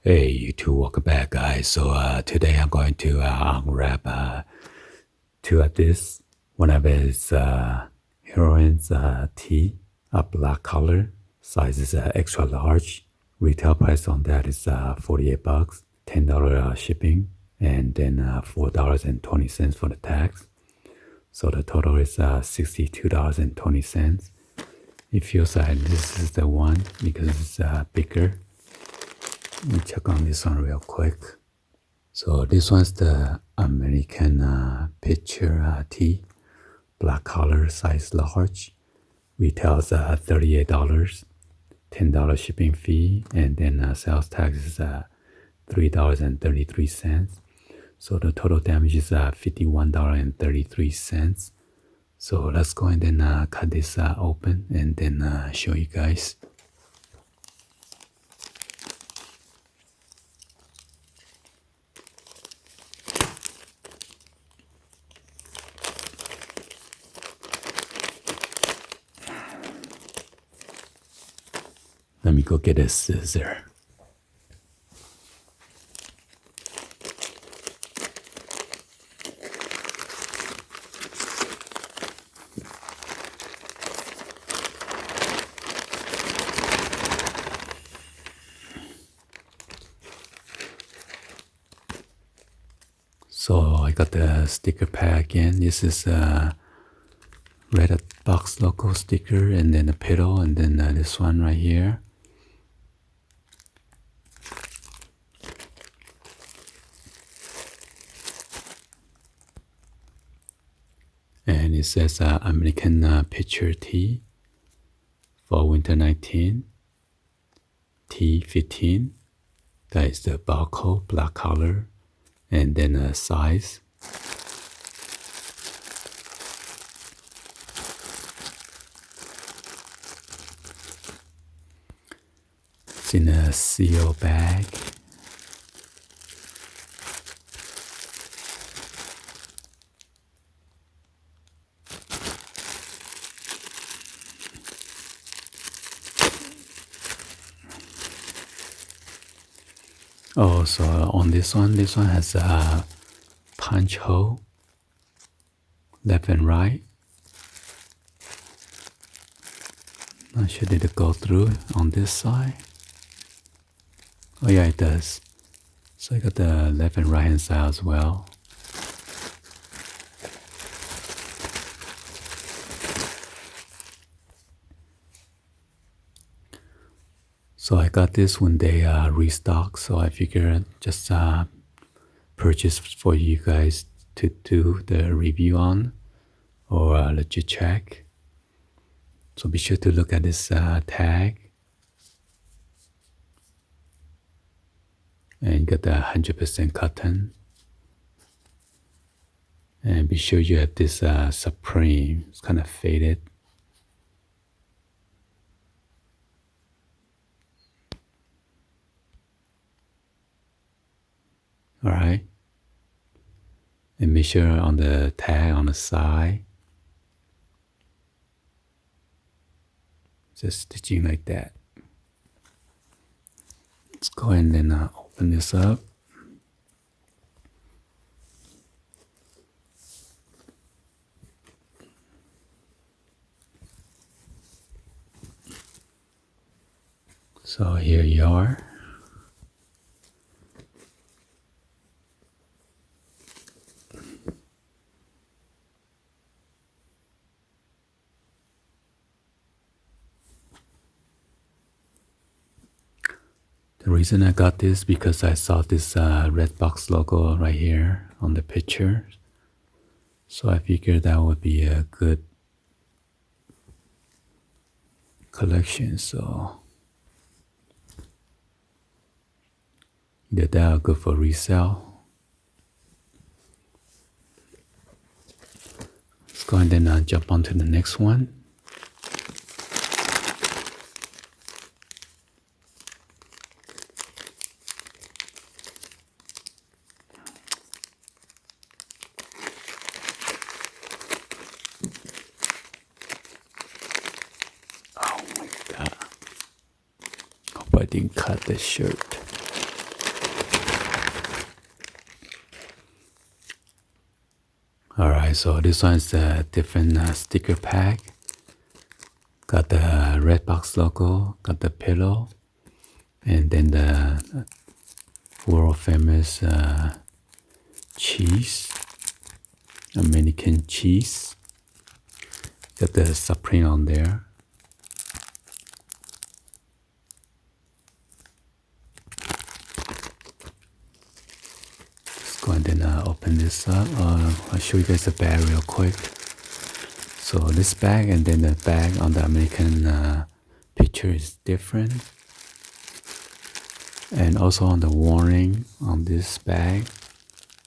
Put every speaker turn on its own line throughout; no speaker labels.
Hey, you two, welcome back, guys. So today I'm going to unwrap two of this. One of it is Heroine's tea, a black color. Size is extra large. Retail price on that is $48, $10 shipping, and then $4.20 for the tax. So the total is $62.20. It feels like this is the one because it's bigger. Let me check on this one real quick. So this one's the American Pitcher tea, black color, size large. Retails $38, $10 shipping fee, and then sales tax is $3.33. So the total damage is $51.33. So let's go ahead and cut this open and then show you guys. Let me go get a scissor. So I got the sticker pack again. This is a Red Box logo sticker, and then the pedal, and then this one right here. And it says American Pitcher Tea for Winter 19, T15. That is the barcode, black color, and then size. It's in a seal bag. Oh, so on this one has a punch hole, left and right. Not sure did it go through on this side. Oh yeah, it does. So I got the left and right hand side as well. So I got this when they restock, so I figured just purchase for you guys to do the review on or legit check. So be sure to look at this tag. And you got the 100% cotton. And be sure you have this Supreme. It's kind of faded. Alright. And make sure on the tag on the side, just stitching like that. Let's go ahead and open this up. So here you are. The reason I got this because I saw this red box logo right here on the picture. So I figured that would be a good collection. So either that or good for resale. Let's go ahead and jump on to the next one. Oh my God. Hope I didn't cut the shirt. Alright, so this one's a different sticker pack. Got the red box logo, got the pillow, and then the world famous cheese, American cheese. Got the Supreme on there. Let's go ahead and open this up. I'll show you guys the bag real quick. So this bag and then the bag on the American picture is different. And also on the warning on this bag,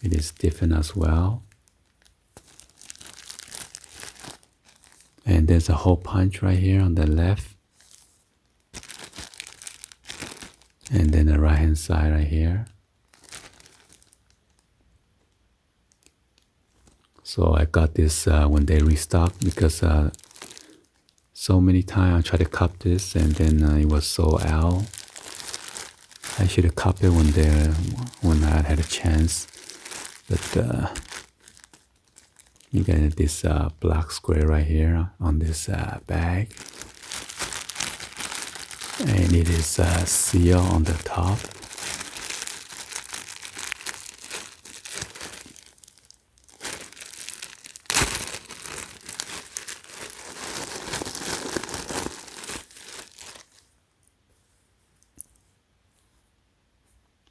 it is different as well. And there's a hole punch right here on the left. And then the right hand side right here. So I got this when they restocked because so many times I tried to cup this and then it was sold out. I should have cupped it when I had a chance. But you get this black square right here on this bag. And it is sealed on the top.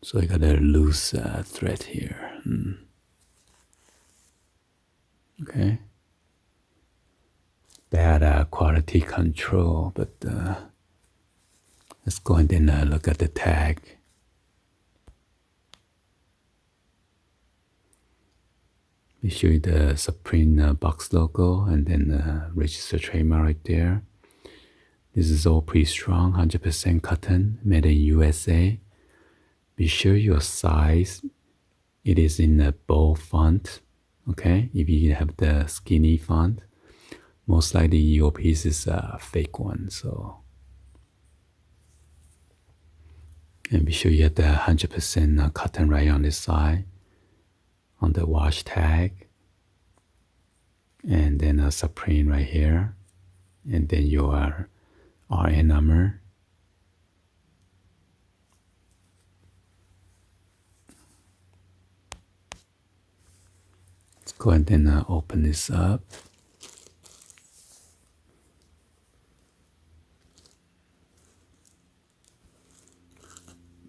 So I got a loose thread here. Okay. Bad quality control, but let's go ahead and look at the tag. We show you the Supreme box logo and then the registered trademark right there. This is all pretty strong, 100% cotton, made in USA. Be sure your size, it is in a bold font, okay? If you have the skinny font, most likely your piece is a fake one, so. And be sure you have the 100% cotton right on this side, on the wash tag. And then a Supreme right here. And then your RN number. Let's go ahead and open this up.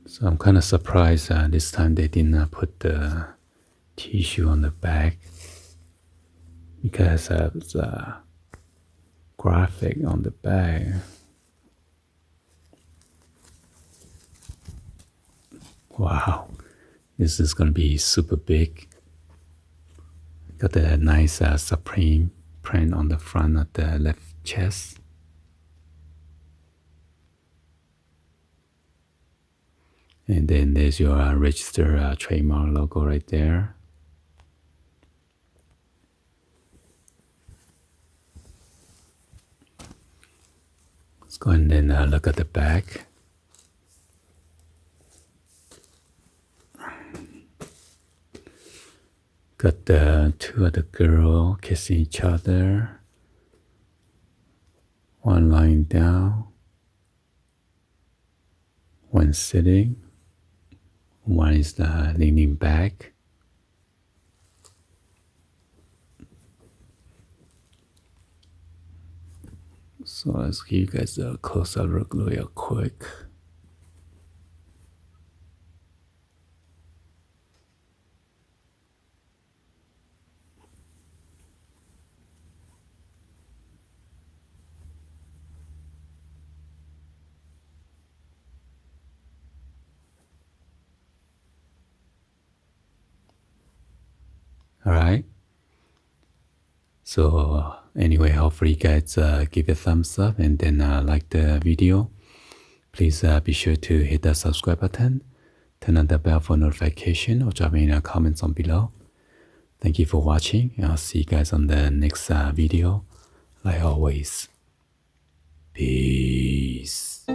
So I'm kind of surprised this time they did not put the tissue on the back because it's a graphic on the back. Wow, this is going to be super big. Got a nice Supreme print on the front of the left chest. And then there's your registered trademark logo right there. Let's go ahead and look at the back. Got the two of the girls kissing each other. One lying down. One sitting. One is leaning back. So let's give you guys a close-up look real quick. All right. So anyway, hopefully you guys give it a thumbs up and then like the video. Please be sure to hit the subscribe button, turn on the bell for notification, or drop me in the comments on below. Thank you for watching, and I'll see you guys on the next video. Like always, peace.